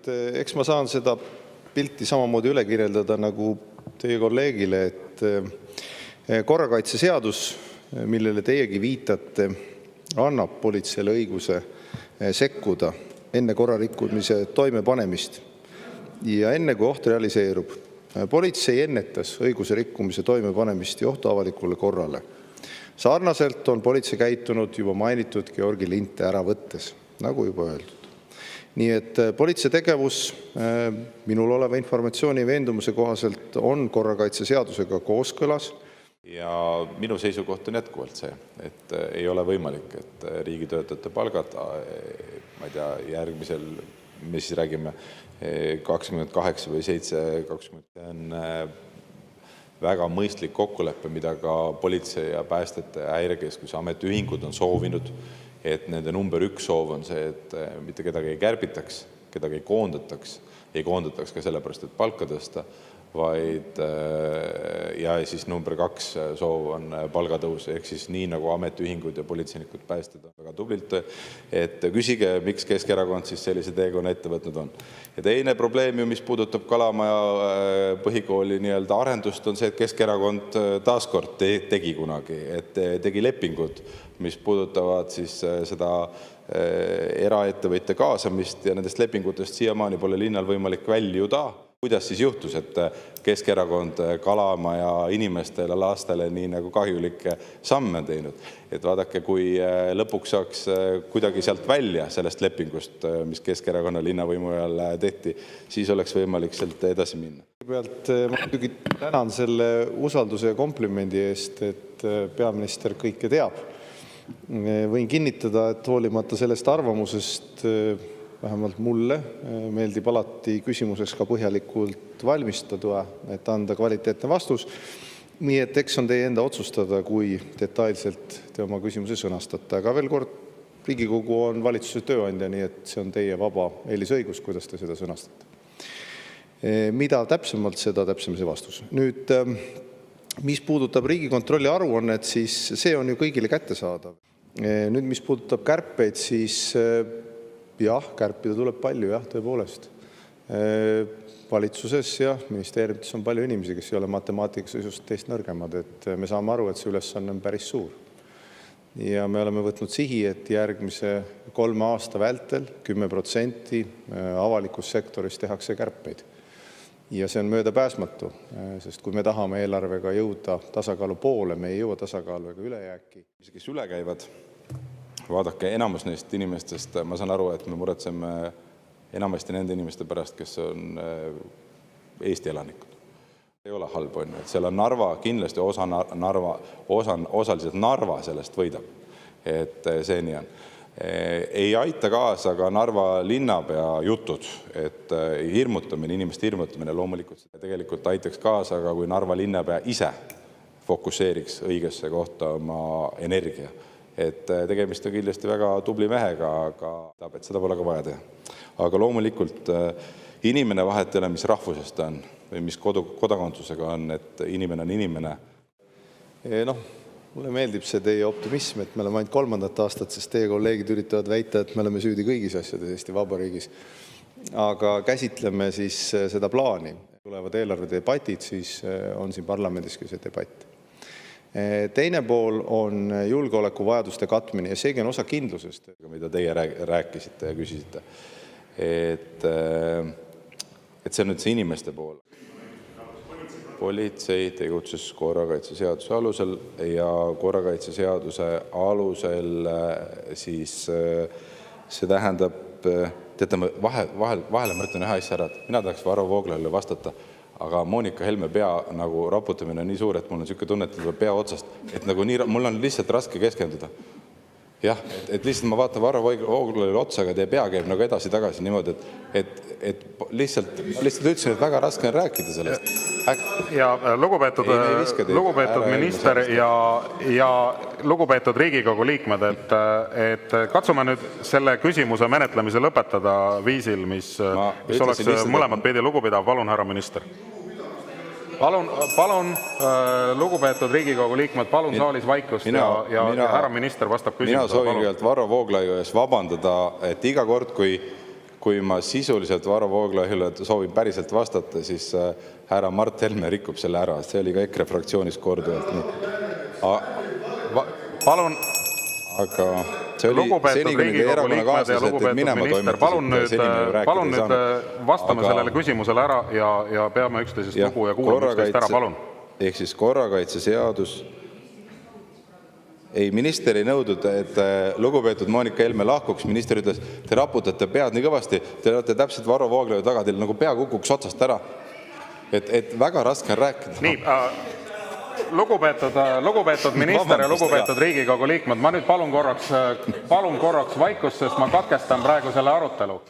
eks ma saan seda pilti samamoodi üle kirjeldada nagu teie kolleegile, et korrakaitseseadus, millele teiegi viitate, annab politseile õiguse sekkuda enne korrarikkumise toimepanemist ja enne, kui oht realiseerub. Politsei ennetas õigusrikkumise toimepanemist ja ohtu avalikule korrale. Sarnaselt on politsei käitunud juba mainitud Georgi linte ära võttes, nagu juba öeldud. Nii et politsei tegevus minul oleva informatsiooni ja veendumuse kohaselt on korrakaitseseadusega kooskõlas. Ja minu seisukoht on jätkuvalt see, et ei ole võimalik, et riigitöötajate palgad, ma ei tea, järgmisel, me siis räägime 28 või 7-20, on väga mõistlik kokkulepe, mida ka politsei ja päästjate ja häirekeskuse ametiühingud on soovinud, et nende number 1 soov on see, et mitte kedagi ei kärbitaks, kedagi ei koondataks ka sellepärast, et palka tõsta, vaid ja siis number 2 soov on palgatõus, ehk siis nii nagu ametiühingud ja politseinikud päästjad on väga tublilt, et küsige, miks Keskerakond siis sellise teekonna ette võtnud on. Ja teine probleem, mis puudutab Kalamaja põhikooli nii-öelda arendust, on see, et Keskerakond taaskord tegi kunagi, et tegi lepingud, mis puudutavad siis seda eraettevõtja kaasamist ja nendest lepingutest siiamaani pole linnal võimalik väljuda. Kuidas siis juhtus, et Keskerakond Kalamaja inimestele, lastele nii nagu kahjulikke samme teinud? Et vaadake, kui lõpuks saaks kuidagi sealt välja sellest lepingust, mis Keskerakonna linnavõimu ajal tehti, siis oleks võimalik sealt edasi minna. Kõigepealt ma muidugi tänan selle usalduse ja komplimendi eest, et peaminister kõike teab. Võin kinnitada, et hoolimata sellest arvamusest, vähemalt mulle meeldib alati küsimuseks ka põhjalikult valmistada, et anda kvaliteetne vastus. Nii et eks on teie enda otsustada, kui detailselt te oma küsimuse sõnastate. Aga veel kord, Riigikogu on valitsuse tööandja, nii et see on teie vaba eelisõigus, kuidas te seda sõnastate. Mida täpsemalt, seda täpsem see vastus. Nüüd, mis puudutab Riigikontrolli aruannet, siis see on ju kõigile kättesaadav. Nüüd, mis puudutab kärpeid, siis jah, kärpida tuleb palju, jah, tõepoolest. Valitsuses ja ministeeriumites on palju inimesi, kes ei ole matemaatikas just teist nõrgemad, et me saame aru, et see ülesanne on päris suur. Ja me oleme võtnud sihi, et järgmise 3 aasta vältel 10% avalikus sektoris tehakse kärpeid. Ja see on möödapääsmatu, sest kui me tahame eelarvega jõuda tasakaalu poole, me ei jõua tasakaalu ega ülejääki. Kes üle käivad, vaadake, enamus neist inimestest, ma saan aru, et me muretseme enamasti nende inimeste pärast, kes on Eesti elanikud. Ei ole halb, on, et seal on Narva, kindlasti osaliselt Narva sellest võidab, et see nii on. Ei aita kaasa ka Narva linnapea jutud, et inimeste hirmutamine loomulikult tegelikult aitaks kaasa, aga kui Narva linnapea ise fokusseeriks õigesse kohta oma energia. Et tegemist on kindlasti väga tubli mehega, aga et seda pole ka vaja teha. Aga loomulikult inimene vahet ei ole, mis rahvusest on või mis kodakondsusega on, et inimene on inimene. Mulle meeldib see teie optimism, et me oleme ainult 3. aastat, sest teie kolleegid üritavad väita, et me oleme süüdi kõigis asjades Eesti Vabariigis. Aga käsitleme siis seda plaani. Tulevad eelarvedebatid, siis on siin parlamendiski see debatt. Teine pool on julgeolekuvajaduste katmine ja seegi on osa kindlusest, mida teie rääkisite ja küsisite. Et see on nüüd see inimeste pool. Politsei tegutses korrakaitseseaduse alusel ja korrakaitseseaduse alusel siis see tähendab, teate, vahele ma ütlen ühe asja ära, et mina tahaks Varro Vooglaiule vastata, aga Moonika Helme pea nagu raputamine on nii suur, et mul on selline tunne, et tuleb pea otsast, et nagu nii, mul on lihtsalt raske keskenduda. Jah, et lihtsalt ma vaatan Varro Vooglaiule otsa, aga teie pea käib nagu edasi-tagasi niimoodi, et lihtsalt ütlesin, et väga raske on rääkida sellest. Ja lugupeetud minister ja lugupeetud Riigikogu liikmed, et katsume nüüd selle küsimuse menetlemise lõpetada viisil, mis oleks mõlemad pidi lugupidav. Palun, härra minister. Palun, lugupeetud Riigikogu liikmed, palun saalis vaikust ja härra minister vastab küsimusele. Mina soovin kõigepealt Varro Vooglaiu ees vabandada, et iga kord, kui kui ma sisuliselt Varro Vooglaiule soovin päriselt vastata, siis härra Mart Helme rikub selle ära. See oli ka EKRE fraktsioonis korduvalt nii. Palun, Aga see oli lugupeetud Riigikogu liikmed ja lugupeetud minister, palun nüüd vastame sellele küsimusele ära ja peame üksteisest lugu ja kuulame üksteist ära, palun. Ehk siis korrakaitseseadus. Ei, minister ei nõudnud, et lugupeetud Moonika Helme lahkuks. Minister ütles, te raputate pead nii kõvasti, te olete täpselt Varro Vooglaiu taga, teil nagu pea kukuks otsast ära. Et väga raske on rääkida. Nii, lugupeetud minister ja lugupeetud Riigikogu liikmed, ma nüüd palun korraks vaikust, sest ma katkestan praegu selle arutelu.